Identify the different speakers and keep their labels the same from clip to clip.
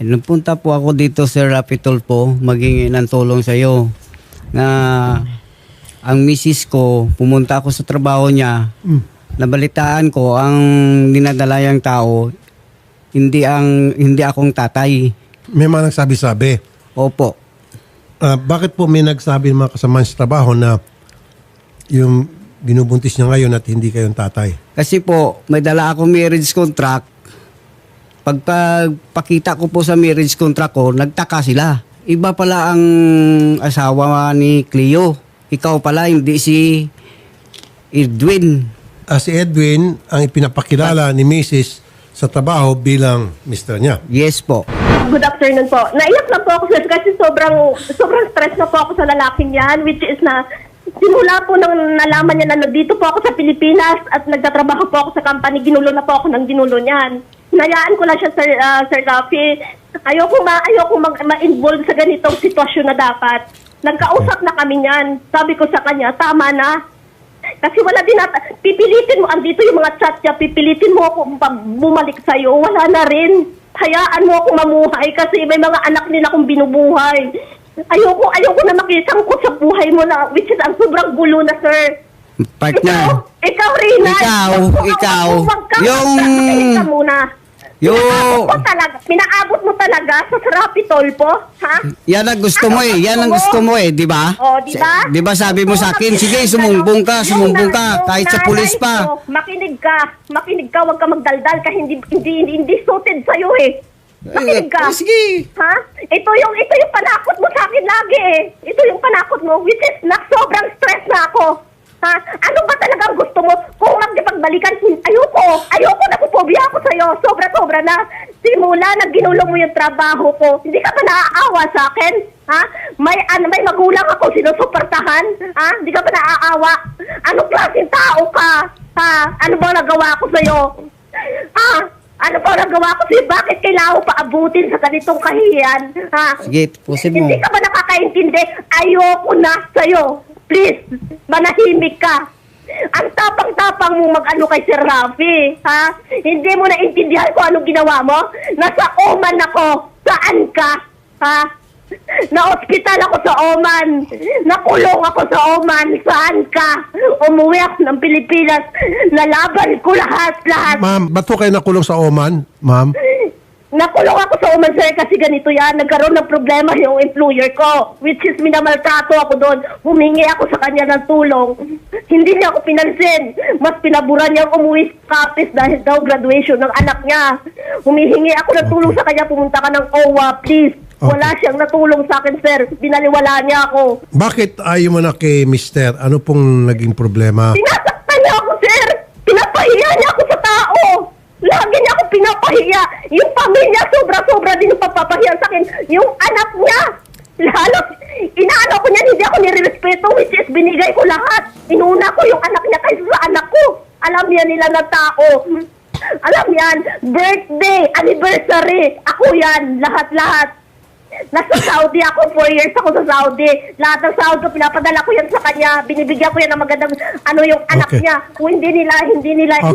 Speaker 1: Nagpunta po ako dito sa Rapitol po, maghingi ng tulong sa iyo. Na ang misis ko, pumunta ako sa trabaho niya. Nabalitaan ko ang dinadalayang tao, hindi akong tatay.
Speaker 2: May mga nagsabi-sabi.
Speaker 1: Opo.
Speaker 2: Bakit po may nagsabi ng mga kasamahan sa trabaho na yung binubuntis niya ngayon at hindi kayong tatay?
Speaker 1: Kasi po, may dala akong marriage contract. Pagpakita ko po sa marriage contract ko, nagtaka sila. Iba pala ang asawa ni Cleo. Ikaw pala, hindi si Edwin.
Speaker 2: Si Edwin ang ipinapakilala ni Mrs. sa trabaho bilang mister niya.
Speaker 1: Yes po.
Speaker 3: Good afternoon po. Naiyak na po ako sir kasi sobrang stress na po ako sa lalaking yan, which is na simula po nang nalaman niya na nandito po ako sa Pilipinas at nagtatrabaho po ako sa company, ginulo na po ako ng ginulo niyan. Hinayaan ko lang siya, Sir Rafi. Ayoko ma-involve sa ganitong sitwasyon na dapat. Nagkausap na kami niyan. Sabi ko sa kanya, tama na. Kasi wala din pipilitin mo, andito yung mga chat niya, pipilitin mo ako bumalik sa'yo. Wala na rin. Hayaan mo ako mamuhay kasi may mga anak din akong binubuhay. Ayoko na makisangkot sa buhay mo na, which is ang sobrang gulo na, sir.
Speaker 1: Partner.
Speaker 3: Ikaw Rina.
Speaker 1: Ikaw.
Speaker 3: Pinaabot mo talaga sa Rapitol po, ha?
Speaker 1: Yan ang gusto mo eh. Yan ang gusto mo eh, di ba?
Speaker 3: O, di ba?
Speaker 1: Di ba sabi mo sa akin, sige, sumumbong ka, kahit sa pulis pa.
Speaker 3: Makinig ka, huwag ka magdaldal ka, hindi suited sa'yo eh. Makinig ka.
Speaker 1: Sige.
Speaker 3: Ha? Ito yung panakot mo sa akin lagi eh. Ito yung panakot mo, which is sobrang stress na ako. Ha? Ano ba talagang gusto mo? Kung magdipagbalikan, ayoko na pupobya ako sa'yo. Sobra-sobra na. Simula na ginulong mo yung trabaho ko. Hindi ka ba naaawa sa akin? Ha? May magulang ako sinusuportahan. Ha? Hindi ka ba naaawa? Anong klaseng tao ka? Ha? Ano ba nagawa ko sa'yo? Ha? Ano ba nagawa ko sa'yo? Bakit kailangan pa abutin sa ganitong kahiyan? Ha?
Speaker 1: Sige, pusin mo.
Speaker 3: Hindi ka ba nakakaintindi? Ayoko na sa'yo. Please, manahimik ka. Ang tapang-tapang mo mag-ano kay Sir Rafi, ha? Hindi mo naintindihan kung anong ginawa mo? Nasa Oman ako. Saan ka? Ha? Na-hospital ako sa Oman. Nakulong ako sa Oman. Saan ka? Umuwi ako ng Pilipinas. Nalaban ko lahat.
Speaker 2: Ma'am, ba't po kayo nakulong sa Oman, ma'am?
Speaker 3: Nakulong ako sa Oman, sir, kasi ganito yan. Nagkaroon ng problema yung employer ko, which is minamaltrato ako doon. Humingi ako sa kanya ng tulong. Hindi niya ako pinansin. Mas pinaburan niyang umuwi sa Capiz dahil daw graduation ng anak niya. Humihingi ako ng tulong sa kanya, pumunta ka ng OWA, please. Wala siyang natulong sa akin, sir. Binaliwala niya ako.
Speaker 2: Bakit ayaw mo na kay mister? Ano pong naging problema?
Speaker 3: Sinasaktan niya ako, sir. Pinapahiya niya ako sa tao. Lagi niya ako pinapahiya. Yung pamilya, sobra-sobra din yung papapahiya sa akin. Yung anak niya, lalo, inaano ko niya, hindi ako nire-respeto, which is binigay ko lahat. Inuna ko yung anak niya kaysa sa anak ko. Alam niya nila na tao. Alam yan, birthday, anniversary, ako yan, lahat-lahat. Nasa Saudi ako, 4 years ako sa Saudi. Lahat ng Saudi, pinapadala ko yan sa kanya. Binibigyan ko yan ng magandang, yung anak niya. Kung hindi nila,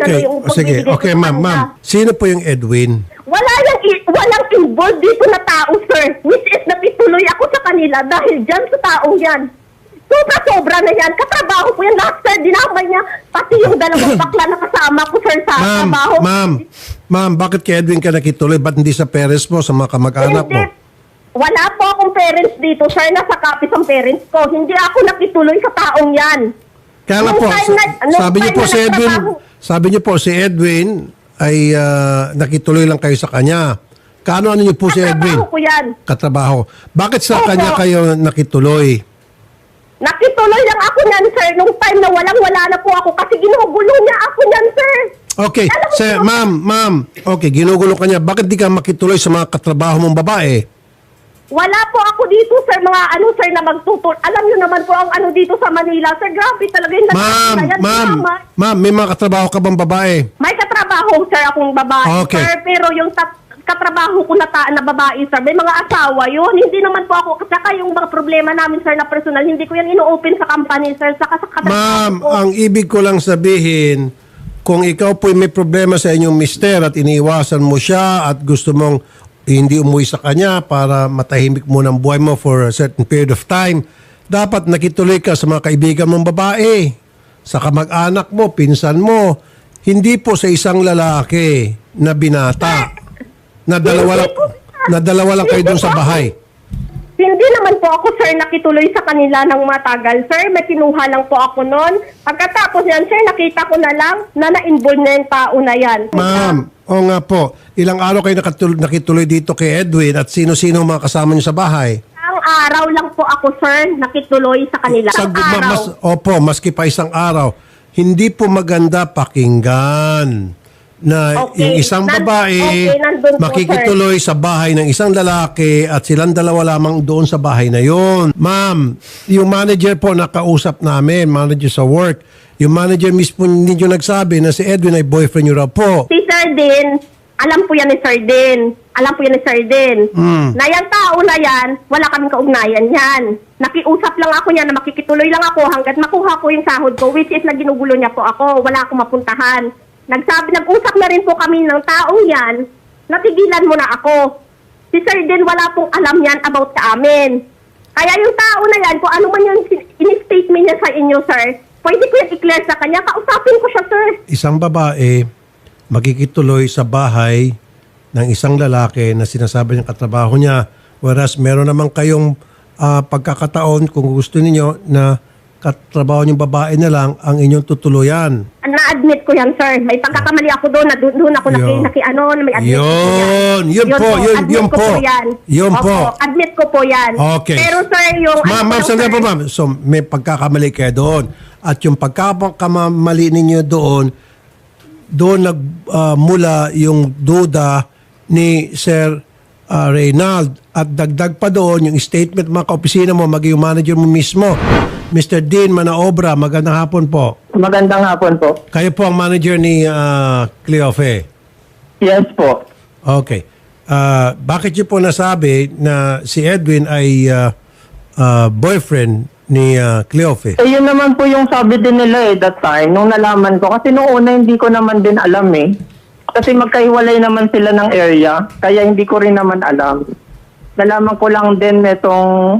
Speaker 2: Okay,
Speaker 3: yung
Speaker 2: sige. Okay, ma'am. Sino po yung Edwin?
Speaker 3: Walang involved dito na tao, sir. Which is napituloy ako sa kanila dahil dyan sa taong yan. Sobra-sobra na yan. Katrabaho ko yan lahat, sir. Dinamay niya. Pati yung dalawang bakla na kasama ko, sir, sa trabaho.
Speaker 2: Ma'am, bakit kay Edwin ka nakituloy? Ba't hindi sa parents mo, sa mga kamag-anak mo?
Speaker 3: Wala po akong parents dito, sir. Nasa Capiz ang parents ko. Hindi ako nakituloy sa taong yan.
Speaker 2: Kaya nga po, sabi niyo po si Edwin ay nakituloy lang kayo sa kanya. Kaano niyo po si Edwin?
Speaker 3: Katrabaho ko yan.
Speaker 2: Katrabaho. Bakit sa
Speaker 3: Opo.
Speaker 2: kanya kayo nakituloy?
Speaker 3: Nakituloy lang ako niyan, sir. Nung time na wala na po ako kasi ginugulo niya ako niyan, sir.
Speaker 2: Okay, sir, ma'am. Okay, ginugulo ka niya. Bakit di ka makituloy sa mga katrabaho mong babae?
Speaker 3: Wala po ako dito, sir, sir, na magtutol. Alam niyo naman po ang dito sa Manila. Sir, grabe talaga yung
Speaker 2: Ma'am, may mga katrabaho ka bang babae?
Speaker 3: May katrabaho, sir, akong babae.
Speaker 2: Okay.
Speaker 3: Sir, pero yung katrabaho ko na babae, sir, may mga asawa yun. Hindi naman po ako, saka yung mga problema namin, sir, na personal, hindi ko yan ino-open sa company, sir, saka sa katrabaho
Speaker 2: Ma'am,
Speaker 3: ko.
Speaker 2: ang ibig ko lang sabihin, kung ikaw po may problema sa inyong mister at iniiwasan mo siya at gusto mong hindi umuwi sa kanya para matahimik mo ng buhay mo for a certain period of time, dapat nakituloy ka sa mga kaibigan mong babae, sa kamag-anak mo, pinsan mo, hindi po sa isang lalaki na binata, na dalawa lang kayo doon sa bahay.
Speaker 3: Hindi naman po ako, sir, nakituloy sa kanila ng matagal. Sir, may kinuha lang po ako noon. Pagkatapos yan, sir, nakita ko na lang na na-involve na yung tao na yan.
Speaker 2: Ma'am, o nga po, ilang araw kayo nakituloy dito kay Edwin at sino-sino ang mga kasama niyo sa bahay?
Speaker 3: Ang araw lang po ako, sir, nakituloy sa kanila. Ang araw.
Speaker 2: Maski pa isang araw, hindi po maganda pakinggan na
Speaker 3: Okay.
Speaker 2: yung isang babae
Speaker 3: nandun po,
Speaker 2: makikituloy sa bahay ng isang lalaki at silang dalawa lamang doon sa bahay na yon. Ma'am, yung manager po nakausap namin, manager sa work, yung manager mismo ninyo nagsabi na si Edwin ay boyfriend nyo raw po.
Speaker 3: Si Sir Din, alam po yan ni Sir Din. Na yung tao na yan, wala kaming kaugnayan yan. Nakiusap lang ako niya na makikituloy lang ako hanggat makuha ko yung sahod ko, which is na ginugulo niya po ako. Wala akong mapuntahan. Nag-usap na rin po kami ng taong yan, natigilan mo na ako. Si Sir Din, wala pong alam yan about sa amin. Kaya yung tao na yan, kung ano man yung in-statement niya sa inyo, sir, pwede ko yan i-clear sa kanya, kausapin ko siya, sir.
Speaker 2: Isang babae makikituloy sa bahay ng isang lalaki na sinasabi niyang katrabaho niya, whereas meron naman kayong pagkakataon kung gusto niyo na katrabaho niyong babae na lang ang inyong tutuluyan.
Speaker 3: Na-admit ko yan, sir. May pagkakamali ako doon, doon ako may admit
Speaker 2: Yun
Speaker 3: ko po yan.
Speaker 2: Yun
Speaker 3: Opo,
Speaker 2: po.
Speaker 3: admit ko po yan.
Speaker 2: Okay.
Speaker 3: Pero sir, yung...
Speaker 2: Ma'am, sandali po, ma'am. So, may pagkakamali kayo doon. At yung pagkakamali ninyo doon mula yung duda ni Sir Reynald. At dagdag pa doon yung statement mga kaopisina mo, maging yung manager mo mismo. Mr. Dean Manaobra, magandang hapon po.
Speaker 4: Magandang hapon po.
Speaker 2: Kayo po ang manager ni Cleofe.
Speaker 4: Yes po.
Speaker 2: Okay. Bakit niyo po nasabi na si Edwin ay boyfriend ni Cleofe?
Speaker 4: Yun naman po yung sabi din nila that time, nung nalaman ko. Kasi nung una hindi ko naman din alam Kasi magkahiwalay naman sila ng area, kaya hindi ko rin naman alam. Nalaman ko lang din itong,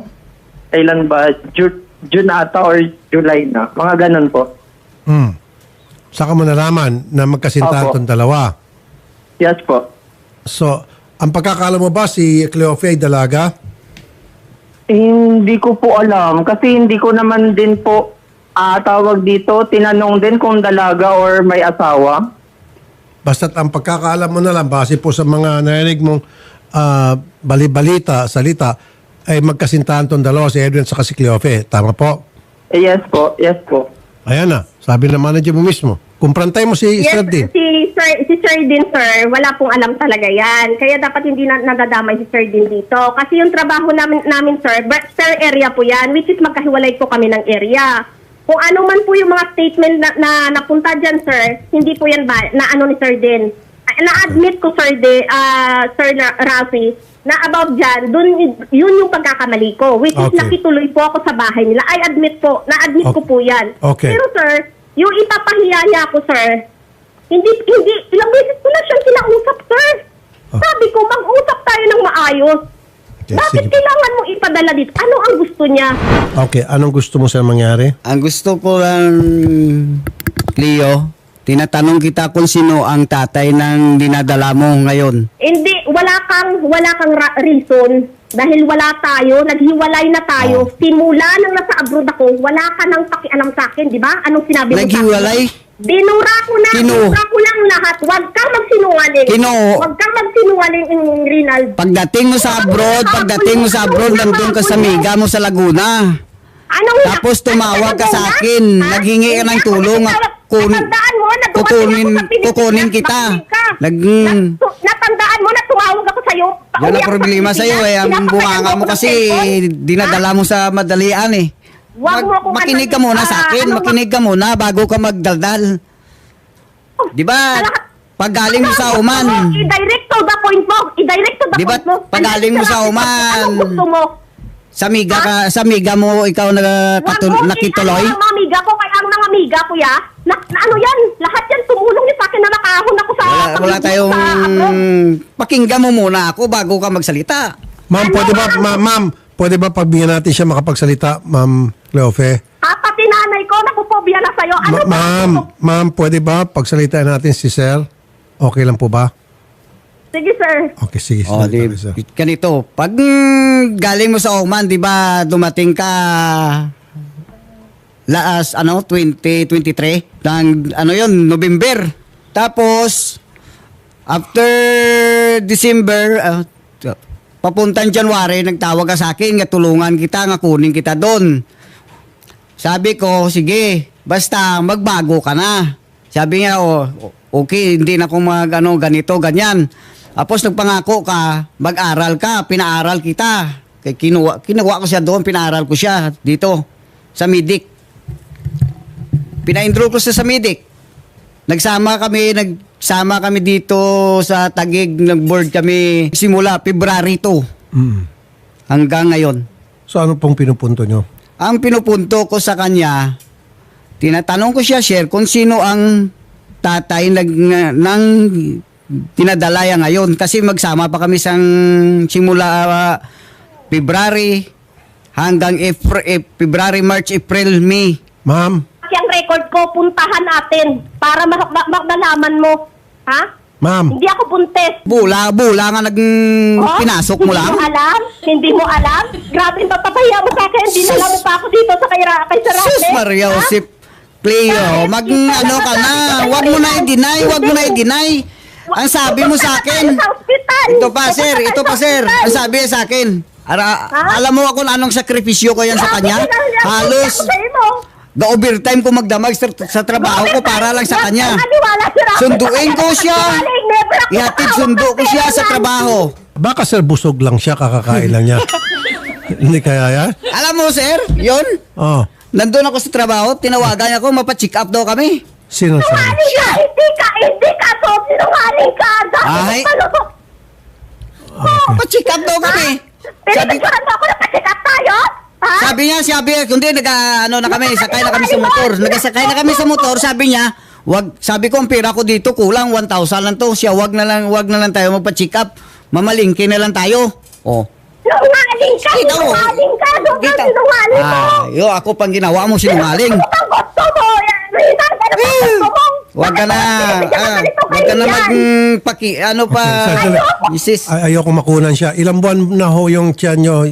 Speaker 4: kailan ba, June ata or July na. Mga ganun po.
Speaker 2: Saka mo nalaman na magkasintahan
Speaker 4: Opo.
Speaker 2: tong dalawa.
Speaker 4: Yes po.
Speaker 2: So, ang pagkakaalam mo ba si Cleofe ay dalaga?
Speaker 4: Hindi ko po alam. Kasi hindi ko naman din po tawag dito, tinanong din kung dalaga or may asawa.
Speaker 2: Basta't ang pagkakaalam mo na lang, base po sa mga narinig mong salita, ay magkasintahan tong dalawa, si Edwin at si Cleofe. Tama po?
Speaker 4: Yes po. Yes po.
Speaker 2: Ayan na, sabi ng manager mo mismo. Kumprantay mo si
Speaker 3: Yes,
Speaker 2: Sir Dean.
Speaker 3: si Sir Din, sir, wala pong alam talaga yan. Kaya dapat hindi nadadamay si Sir Din dito. Kasi yung trabaho namin sir, per area po yan, which is magkahiwalay po kami ng area. Kung ano man po yung mga statement na napunta dyan, sir, hindi po yan na ano ni Sir Din. Na-admit ko, Sir Rafi, na about dyan, yun yung pagkakamali ko, which is
Speaker 2: Okay.
Speaker 3: nakituloy po ako sa bahay nila. na-admit ko po yan.
Speaker 2: Okay.
Speaker 3: Pero sir, yung ipapahiya niya ako, sir, hindi, ilang beses ko na siyang kinausap, sir. Sabi ko, mag-usap tayo ng maayos.
Speaker 2: Okay,
Speaker 3: Bakit
Speaker 2: sige.
Speaker 3: kailangan mo ipadala dito? Ano ang gusto niya?
Speaker 2: Okay, anong gusto mo sa mangyari?
Speaker 1: Ang gusto ko lang, Leo, tinatanong kita kung sino ang tatay ng dinadala mo ngayon.
Speaker 3: Hindi, wala kang reason dahil wala tayo, naghiwalay na tayo. Simula nang nasa abroad ako, wala ka nang pakialam sa akin, di ba? Anong sinabi mo sa akin?
Speaker 1: Naghiwalay?
Speaker 3: Binura ko na, binura ko lang lahat. Huwag kang magsinungaling. Huwag kang magsinungaling, Rinald.
Speaker 1: Pagdating mo sa abroad, nandun ka sa miga mo sa Laguna. Tapos tumawag ka sa akin, naghingi ka ng tulong, kukunin kita.
Speaker 3: Natandaan mo na tumawag ako sa'yo.
Speaker 1: Yan ang problema sa'yo ang bunganga mo kasi dinadala mo sa madalian Makinig ka muna sa akin, makinig ka muna bago ka magdaldal. Di ba? Pag galing mo sa Oman,
Speaker 3: I-direct to the point mo.
Speaker 1: Di ba? Pag galing mo sa Oman,
Speaker 3: Anong gusto mo?
Speaker 1: sa miga mo ikaw nakituloy?
Speaker 3: Ang mga amiga ko, kaya ang mga amiga ko, Na ano yan? Lahat yan tumulong niya sa akin na nakahon ako sa...
Speaker 1: Wala tayong...
Speaker 3: sa abroad.
Speaker 1: Pakinggan mo muna ako bago ka magsalita.
Speaker 2: Ma'am, pwede ba pagbigyan natin siya makapagsalita, Ma'am Cleofe?
Speaker 3: Pati nanay ko, nakupobiya na sa'yo. Ano ba?
Speaker 2: Ma'am, pwede ba pagsalitaan natin si Sir? Okay lang po ba?
Speaker 3: Sige, sir.
Speaker 2: Okay, sige.
Speaker 1: Oh,
Speaker 2: salita rin, sir.
Speaker 1: ganito. Pag galing mo sa Oman, di ba, dumating ka last 2023 ng November. Tapos after December papuntang January nagtawag ka sa akin nga tulungan kita nga kunin kita doon. Sabi ko, sige, basta magbago ka na. Sabi niya, okay, hindi na ako ganito, ganyan. Tapos nagpangako ka, mag-aral ka, pinaaral kita. Kaya kinuha ko siya doon, pinaaral ko siya dito sa Midik. Pina-enroll ko sa Midik. Nagsama kami dito sa Taguig, nag-board kami simula February 2 hanggang ngayon.
Speaker 2: So ano pong pinupunto nyo?
Speaker 1: Ang pinupunto ko sa kanya, tinatanong ko siya, share, kung sino ang tatay ng tinadalaya ngayon. Kasi magsama pa kami simula February hanggang February, March, April, May.
Speaker 2: Ma'am,
Speaker 3: Yung record ko, puntahan natin para malaman mo. Ha?
Speaker 2: ma'am,
Speaker 3: Hindi ako buntes.
Speaker 1: Bula nga pinasok mo lang.
Speaker 3: Hindi mo alam? Grabe yung papapahiya mo sa akin. Dinala mo pa ako dito sa kay Sir
Speaker 1: Sus
Speaker 3: Rafi.
Speaker 1: Maria Josep Cleo, ka na. Wag mo na i-deny. Ang sabi mo sa akin, ito pa sir, ang sabi niya sa akin, alam mo ako anong sakripisyo ko yan sa kanya? Halos ga-overtime ko magdamag sa trabaho ko para lang sa kanya. Sunduin ko siya. Ihatid sundo ko siya sa trabaho.
Speaker 2: baka sir busog lang siya, kakakain lang niya. Hindi kaya yan?
Speaker 1: Alam mo sir, yun,
Speaker 2: Oh,
Speaker 1: nandun ako sa trabaho, tinawagan ako, mapacheck up daw kami.
Speaker 2: sino siya?
Speaker 3: Hindi ka to. Sinungaling ka.
Speaker 1: Ay.
Speaker 2: Okay.
Speaker 1: Pacheck up daw kami.
Speaker 3: Pinipicturan mo ako na pa-check up tayo? Ha?
Speaker 1: Sabi kundi na kami, sakay na kami sa motor. Nagasakay na kami sa motor, sabi niya, sabi ko, ang pera ko dito kulang 1,000 lang to. Siya, wag na lang tayo magpa-check up. Mamalingki na lang tayo. Oh.
Speaker 3: Sinungaling ka.
Speaker 1: Kita mo.
Speaker 3: Sinungaling ka. Sinungaling ko.
Speaker 1: Ako pang ginawa mo sinungaling.
Speaker 3: Ano bang gusto mo? Rinan, ano bang gusto mo?
Speaker 1: Wag ka na
Speaker 2: Sandali.
Speaker 1: Mrs.
Speaker 2: Ayoko makunan siya. Ilang buwan na ho yung tiyan nyo,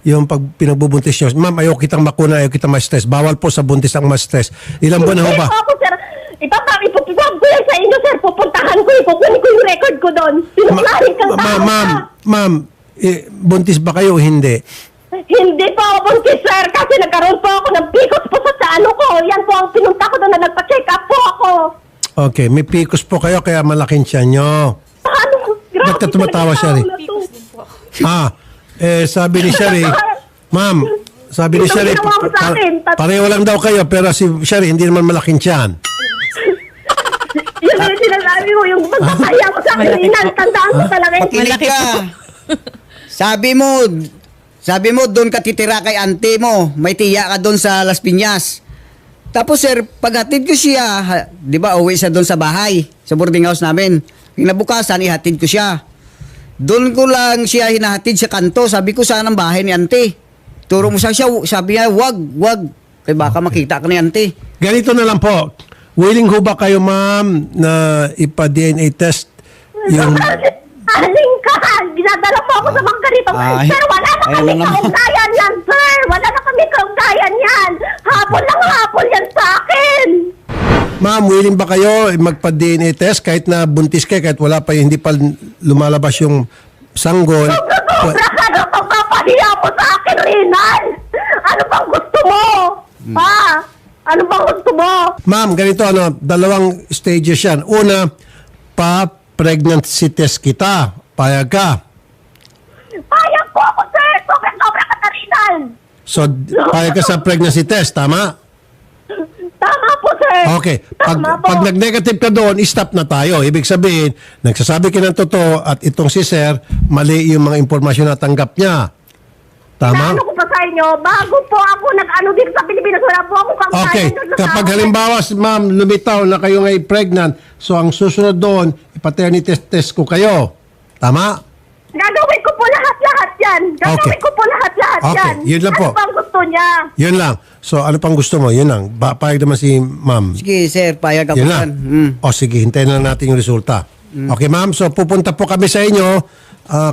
Speaker 2: yung pag pinagbubuntis nyo. Ma'am, ayoko kitang makunan, ayoko kitang ma-stress. Bawal po sa buntis ang ma-stress. Ilang buwan na ho ba?
Speaker 3: Ako, sir. Ipapapipag ko yan sa inyo, sir. Pupuntahan ko. Kukunin ko yung record ko doon. Sinungaling kang tao ka.
Speaker 2: Ma'am, buntis ba kayo o hindi?
Speaker 3: Hindi po ako buntis, sir. Kasi nagkaroon po ako ng PCOS po sa ano ko. Yan po ang pinunta ko doon na nagpa-check up po ako.
Speaker 2: Okay, may PCOS po kayo kaya malaking tiyan nyo.
Speaker 3: Ano? Grabe.
Speaker 2: Ba't ka tumatawa,
Speaker 3: talaga
Speaker 2: Sherry?
Speaker 3: tao na to.
Speaker 2: Sabi ni Sherry, ma'am, sabi ni
Speaker 3: Ito
Speaker 2: Sherry,
Speaker 3: ginawa mo sa akin.
Speaker 2: pareho lang daw kayo, pero si Sherry hindi naman malaking tiyan.
Speaker 3: Yun yung sinasabi mo, yung magpapaya mo sa akin, Rinan. Tandaan mo talaga.
Speaker 1: Makinig ka. Sabi mo doon ka titira kay auntie mo. May tiya ka doon sa Las Piñas. Tapos sir, paghatid ko siya, di ba, uwi siya doon sa bahay, sa boarding house namin. Kinabukasan, ihatid ko siya. Doon ko lang siya hinahatid sa kanto. Sabi ko, saan ang bahay ni auntie? Turo mo siya, sabi niya, wag. Kaya baka makita ka ni auntie.
Speaker 2: Ganito na lang po. Willing ho ba kayo, ma'am, na ipa-DNA test yung...
Speaker 3: Aling ka! Ginadala po ako sa mga ganito.
Speaker 1: Ay.
Speaker 3: Sir, wala na
Speaker 1: Ay,
Speaker 3: kami
Speaker 1: alam naman.
Speaker 3: kaugnayan yan, sir! Wala na kami kaugnayan yan! Hapon yan sa akin!
Speaker 2: Ma'am, willing ba kayo magpa-DNA test kahit na buntis kayo, kahit wala pa, hindi pa lumalabas yung sanggol?
Speaker 3: Sobra ka na pagpapahiya mo sa akin, Rinan! Ano bang gusto mo? Ha? Ano bang gusto mo?
Speaker 2: Ma'am, ganito, dalawang stages yan. Una, pregnancy test kita. Payag ka.
Speaker 3: Payag po ako, sir! Sobra ka na, Rinan!
Speaker 2: So, payag ka sa pregnancy test, tama?
Speaker 3: Tama po, sir!
Speaker 2: Okay.
Speaker 3: Tama po.
Speaker 2: Pag nag-negative ka doon, stop na tayo. Ibig sabihin, nagsasabi ka ng totoo at itong si Sir, mali yung mga impormasyon na tanggap niya. Tama?
Speaker 3: Inaano ko pa sa inyo, bago po ako nag-ano dito sa Pilipinas, wala po akong kampanya.
Speaker 2: Okay,
Speaker 3: doon sa
Speaker 2: kapag
Speaker 3: tao.
Speaker 2: halimbawa, ma'am, lumitaw na kayo ngay pregnant, so ang susunod doon, paternity test ko kayo. Tama?
Speaker 3: Gagawin ko po lahat-lahat yan. Gagawin
Speaker 2: Okay.
Speaker 3: ko po lahat-lahat
Speaker 2: Okay,
Speaker 3: yan.
Speaker 2: yun lang po.
Speaker 3: Ano bang gusto niya?
Speaker 2: Yun lang. So, ano pang gusto mo? Yun lang. Payag naman si ma'am.
Speaker 1: Sige, sir, payag ako
Speaker 2: Yun
Speaker 1: yan.
Speaker 2: lang. O sige, hintayin lang natin yung resulta. Okay, ma'am. So, pupunta po kami sa inyo.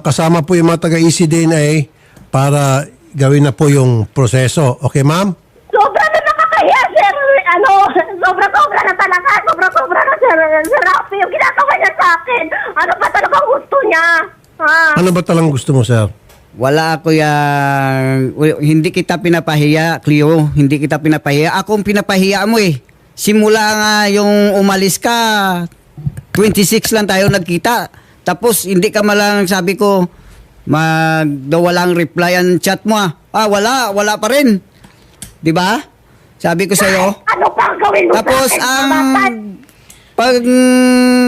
Speaker 2: Kasama po yung mga taga-ECDNA para gawin na po yung proseso. Okay, ma'am?
Speaker 3: Sobra na nakakahiya, sir. Sobra-sobra na talaga. Sobra-sobra na, sir Rafi. Yung ginagawa niya sa akin. Ano pa talagang gusto niya? Ha?
Speaker 2: Ano ba talang gusto mo, sir?
Speaker 1: Wala ako yan. Hindi kita pinapahiya, Cleo. Hindi kita pinapahiya. Ako ang pinapahiya mo eh. Simula nga yung umalis ka, 26 lang tayo nagkita. Tapos hindi ka malang sabi ko, walang reply ang chat mo ah. Wala pa rin. 'Di ba? Sabi ko sa'yo.
Speaker 3: Ano pa ang gawin mo
Speaker 1: Tapos
Speaker 3: sa akin?
Speaker 1: ang
Speaker 3: Kabataan?
Speaker 1: pag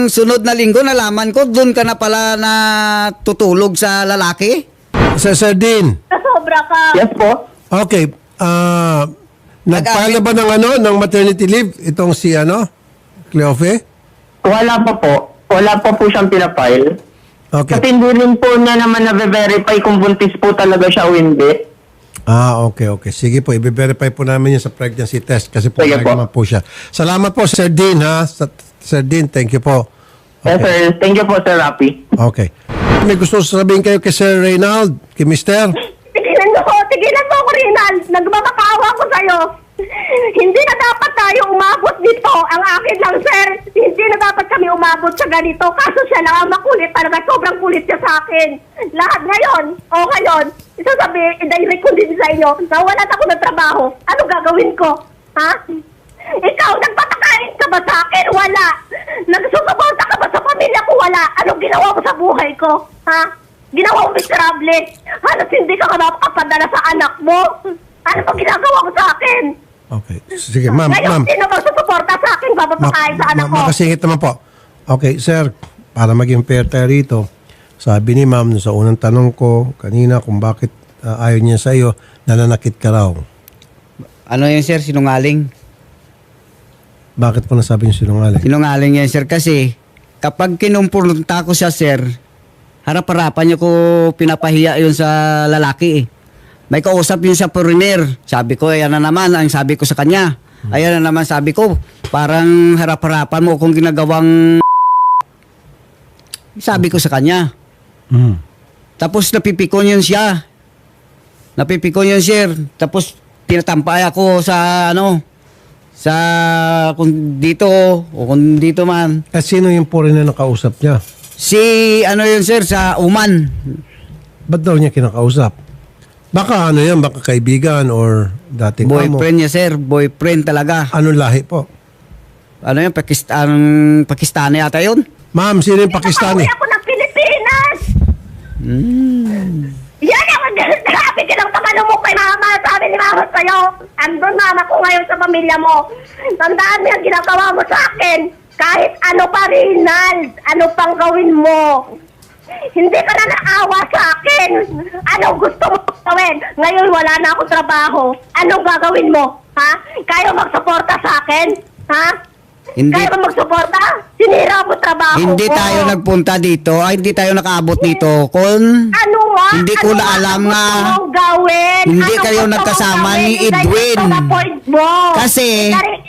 Speaker 1: sunod na linggo nalaman ko doon ka na pala na tutulog sa lalaki.
Speaker 2: Sir Dean.
Speaker 3: Sobra ka.
Speaker 4: Yes po.
Speaker 2: Okay. Nagpala ba ng maternity leave itong si Cleofe?
Speaker 4: Wala pa po. Wala pa po siyang pinafile.
Speaker 2: Okay.
Speaker 4: Kasi hindi rin po niya naman na-verify kung buntis po talaga siya o hindi.
Speaker 2: Okay. Sige po, i-verify po namin yan sa pregnancy test kasi po
Speaker 4: Sige po.
Speaker 2: naman po siya. Salamat po, Sir Dean, ha? Sir Dean, thank you po.
Speaker 4: Yes, sir. Thank you po, Sir Rafi.
Speaker 2: Okay. May gusto sabihin kayo kay Sir Reynald, kay Mister?
Speaker 3: Tigilan mo ako, Rinal. Nagmamakaawa ko sa'yo. Hindi na dapat tayo umabot dito. Ang akin lang, sir, hindi na dapat kami umabot sa ganito. Kaso siya lang ang makulit talaga. Sobrang kulit niya sa akin. Lahat ngayon, isasabi, i-direct ko din sa inyo, nawalan ako ng trabaho. Ano gagawin ko? Ha? Ikaw, nagpatakain ka ba sa akin? Wala. Nagsusuporta ka ba sa pamilya ko? Wala. Anong ginawa mo sa buhay ko? Ha? Ginawa mo miserable. Halos hindi ka makapadala sa anak mo. Ano ba ginagawa mo sa akin?
Speaker 2: Okay. Sige, ma'am.
Speaker 3: Ngayon, sino ba susuporta sa akin? Papapakain sa anak ko.
Speaker 2: Makasingit naman po. Okay, sir, para maging fair tayo rito, sabi ni ma'am sa unang tanong ko kanina kung bakit ayaw niya sa iyo, nananakit ka raw.
Speaker 1: Ano yun sir, sinungaling?
Speaker 2: Bakit po nasabi niyo sinungaling?
Speaker 1: Sinungaling yan sir kasi kapag kinumpulunta ko siya sir, harap-harapan niyo ko pinapahiya yun sa lalaki eh. May kausap yun sa foreigner. Sabi ko, ayan na naman ang sabi ko sa kanya. Ayan na naman sabi ko, parang harap-harapan mo kung ginagawang sabi ko sa kanya. Tapos napipikon yun siya. Napipikon yun sir. Tapos tinatampay ako sa sa kung dito o kung dito man.
Speaker 2: At sino yung foreigner na kausap niya?
Speaker 1: Si yun sir sa Uman.
Speaker 2: Ba't daw niya kinakausap? Baka yan, baka kaibigan or dating amo.
Speaker 1: Boyfriend niya sir, boyfriend talaga.
Speaker 2: Anong lahi po?
Speaker 1: Ano yun, Pakistani yata yun?
Speaker 2: Ma'am, sino yung Pakistani?
Speaker 3: Pauwi ako ng Pilipinas. Yan ang grabe ka ng tatanong mo kay mama. Sabi ni mama sa'yo, andun mama ko ngayon sa pamilya mo. Tandaan mo yung ginagawa mo sa akin. Kahit ano pa, Reynald, ano pang gawin mo. Hindi ka na naawa sa akin. Anong gusto mo gawin? Ngayon wala na akong trabaho. Anong gagawin mo? Ha? Kaya magsuporta sa akin? Ha?
Speaker 1: Hindi.
Speaker 3: Kaya ba magsuporta? Sinira mo trabaho
Speaker 1: Hindi
Speaker 3: ko.
Speaker 1: tayo nagpunta dito, hindi tayo nakaabot dito. Kung
Speaker 3: Ano nga?
Speaker 1: Hindi ko na alam
Speaker 3: gusto
Speaker 1: nga.
Speaker 3: mong gawin?
Speaker 1: Hindi
Speaker 3: Anong
Speaker 1: kayo
Speaker 3: gusto mong
Speaker 1: nagkasama
Speaker 3: gawin?
Speaker 1: ni
Speaker 3: Hindi
Speaker 1: Edwin.
Speaker 3: gusto na point mo.
Speaker 1: kasi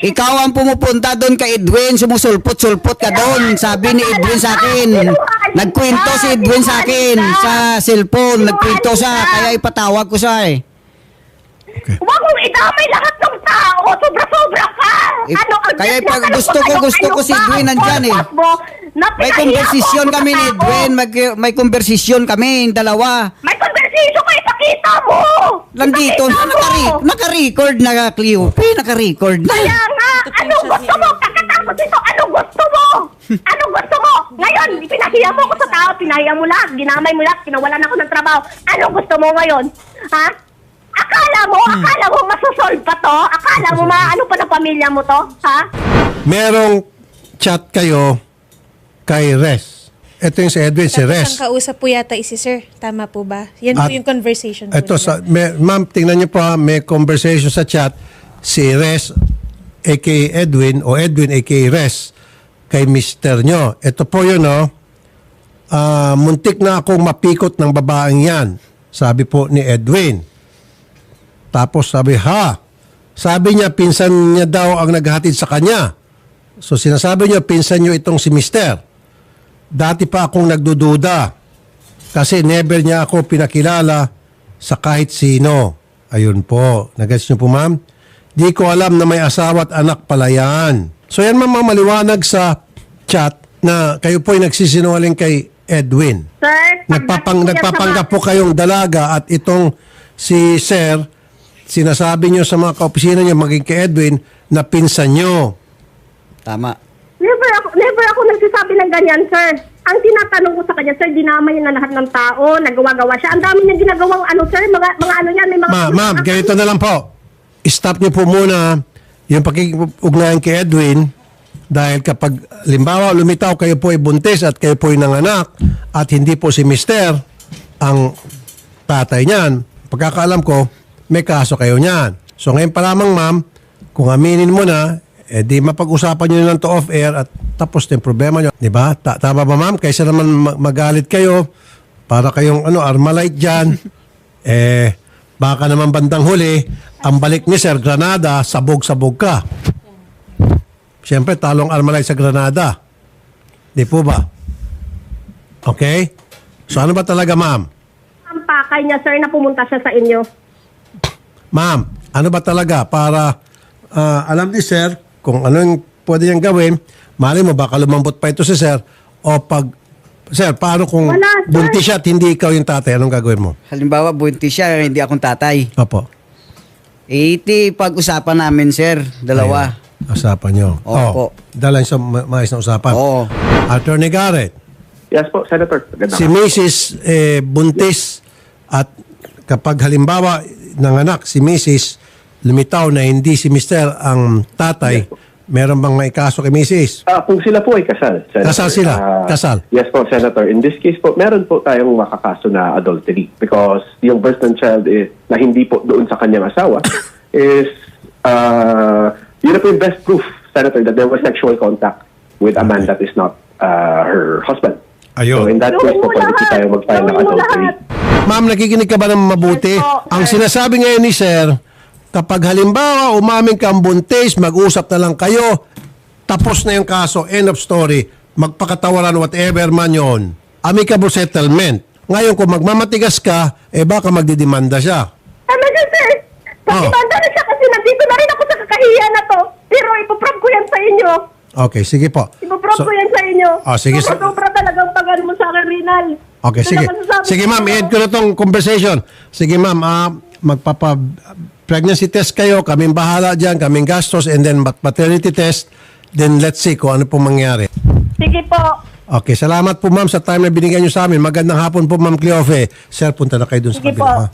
Speaker 1: ikaw ang pumupunta doon kay Edwin, sumusulpot-sulpot ka doon. Sabi ni Edwin sa akin. Nagkwento si Edwin sa akin sa cellphone, nagkwento siya, kaya ipatawag ko siya eh.
Speaker 3: Huwag mong idamay lahat ng tao. Sobra-sobra ka.
Speaker 1: Eh,
Speaker 3: Ano, ang
Speaker 1: kaya
Speaker 3: ganda
Speaker 1: pag
Speaker 3: ka ng
Speaker 1: gusto ko si
Speaker 3: ba?
Speaker 1: Edwin nandyan eh.
Speaker 3: Purpose mo,
Speaker 1: May
Speaker 3: napinahiya
Speaker 1: konversasyon
Speaker 3: ko
Speaker 1: kami
Speaker 3: sa
Speaker 1: ni
Speaker 3: tao.
Speaker 1: Edwin, may konversasyon kami, dalawa.
Speaker 3: May konversasyon ka, ipakita mo.
Speaker 1: Nandito,
Speaker 3: Ipakita mo.
Speaker 1: naka-record na Cleo. Naka-record na.
Speaker 3: Kaya nga, anong gusto mo? Pagkatapos ito, anong gusto mo? Anong gusto mo? Ngayon, pinahiya mo ako sa tao, pinahiya mo lahat, ginamay mo lahat, kinawalan ako ng trabaho. Anong gusto mo ngayon? Ha? Akala mo masosolve pa to? Akala mo maano pa ng pamilya mo to? Ha?
Speaker 2: Merong chat kayo kay Res. ito yung si Edwin, si
Speaker 5: Tapos
Speaker 2: Res.
Speaker 5: ang kausap po yata si Sir. Tama po ba? Yan po
Speaker 2: At
Speaker 5: yung conversation po
Speaker 2: Ito,
Speaker 5: nila.
Speaker 2: ma'am, tingnan niyo po ha, may conversation sa chat si Res aka Edwin o Edwin aka Res kay mister nyo. Ito po yun, no? Muntik na akong mapikot ng babaeng yan. Sabi po ni Edwin. Tapos sabi niya, pinsan niya daw ang naghatid sa kanya. So sinasabi niyo, pinsan niyo itong si mister. Dati pa akong nagdududa kasi never niya ako pinakilala sa kahit sino. Ayun po. Nagets niyo po, ma'am? Di ko alam na may asawa at anak pala yan. So yan, ma'am, maliwanag sa chat na kayo po ay nagsisinungaling kay Edwin.
Speaker 3: Sir,
Speaker 2: Nagpapanggap po kayong dalaga at itong si Sir, sinasabi niyo sa mga kaopisina niyo maging kay Edwin na pinsan niyo.
Speaker 1: Tama.
Speaker 3: Never ako nagsasabi ng ganyan, sir. Ang tinatanong ko sa kanya, sir, dinamay na lahat ng tao, nagawa-gawa siya. Ang dami niyang ginagawang sir, mga ano yan, may mga...
Speaker 2: Ma'am, ganito na lang po. Stop niyo po muna yung pakikipag-ugnayan kay Edwin dahil kapag limbawa lumitaw kayo po ay buntis at kayo po ay nanganak at hindi po si mister ang tatay niyan, pagkakaalam ko, may kaso kayo niyan. So ngayon pa lamang, ma'am, kung aminin mo na, di mapag-usapan nyo lang to off-air at tapos yung problema nyo. Diba? Tama ba, ma'am? Kaysa naman magalit kayo, para kayong Armalite dyan, baka naman bandang huli, ang balik ni Sir Granada, sabog-sabog ka. Siyempre, talong Armalite sa Granada. Di po ba? Okay? So ano ba talaga, ma'am?
Speaker 3: Ang pakay niya, sir, na pumunta siya sa inyo.
Speaker 2: Ma'am, ano ba talaga para alam ni Sir kung ano yung pwede niyang gawin, mali mo baka lumambot pa ito si Sir o pag, Sir, paano kung
Speaker 3: Wala, sir.
Speaker 2: buntis siya at hindi ikaw yung tatay, anong gagawin mo?
Speaker 1: Halimbawa, buntis siya, hindi akong tatay.
Speaker 2: Opo.
Speaker 1: Iti pag-usapan namin, sir. Dalawa.
Speaker 2: Ayun, usapan nyo.
Speaker 1: Opo.
Speaker 2: Dala sa maayos na usapan.
Speaker 1: Oo.
Speaker 2: Attorney Garrett,
Speaker 6: Yes po, Senator. Ganda
Speaker 2: si Mrs. Buntis at kapag halimbawa nanganak si Mrs. lumitaw na hindi si Mr. ang tatay,
Speaker 6: Yes po.
Speaker 2: meron bang may kaso kay Mrs.?
Speaker 6: Kung sila po ay kasal, Senator.
Speaker 2: Kasal sila? Kasal?
Speaker 6: Yes po, Senator. In this case po, meron po tayong makakaso na adultery because yung birth ng child na hindi po doon sa kanyang asawa is, yun na po yung best proof, Senator, that there was sexual contact with a man that is not her husband.
Speaker 2: Ayun.
Speaker 6: So in that case po, pwede po tayo mag-file ng
Speaker 3: Gawin mo
Speaker 6: adultery.
Speaker 3: lahat.
Speaker 2: Ma'am, nakikinig ka ba ng mabuti?
Speaker 3: Yes po,
Speaker 2: Ang
Speaker 3: sir.
Speaker 2: sinasabi ngayon ni Sir, kapag halimbawa umamin kang buntis, mag-usap na lang kayo, tapos na yung kaso, end of story, magpakatawaran whatever man yon, amicable settlement. Ngayon, kung magmamatigas ka, baka magdidemanda siya.
Speaker 3: Talaga, sir. Pagkibanda na siya kasi nandito na rin ako sa kakahiya na to. Pero ipoprove ko yan sa inyo.
Speaker 2: Okay, sige po.
Speaker 3: Ipoprove ko yan sa inyo.
Speaker 2: Sige.
Speaker 3: Sobra talagang pag mo sa akin, Rinal.
Speaker 2: Okay,
Speaker 3: Ito
Speaker 2: sige.
Speaker 3: na masasabi
Speaker 2: Sige, ma'am,
Speaker 3: ko.
Speaker 2: i-end ko na tong conversation. Sige, ma'am, magpapa-pregnancy test kayo, kaming bahala dyan, kaming gastos, and then paternity test, then let's see kung ano pong mangyari.
Speaker 3: Sige po.
Speaker 2: Okay, salamat po ma'am sa time na binigyan nyo sa amin. Magandang hapon po, ma'am Cleofe. Sir, punta na kayo dun sa
Speaker 3: Sige
Speaker 2: kabila.
Speaker 3: po.
Speaker 2: Ha?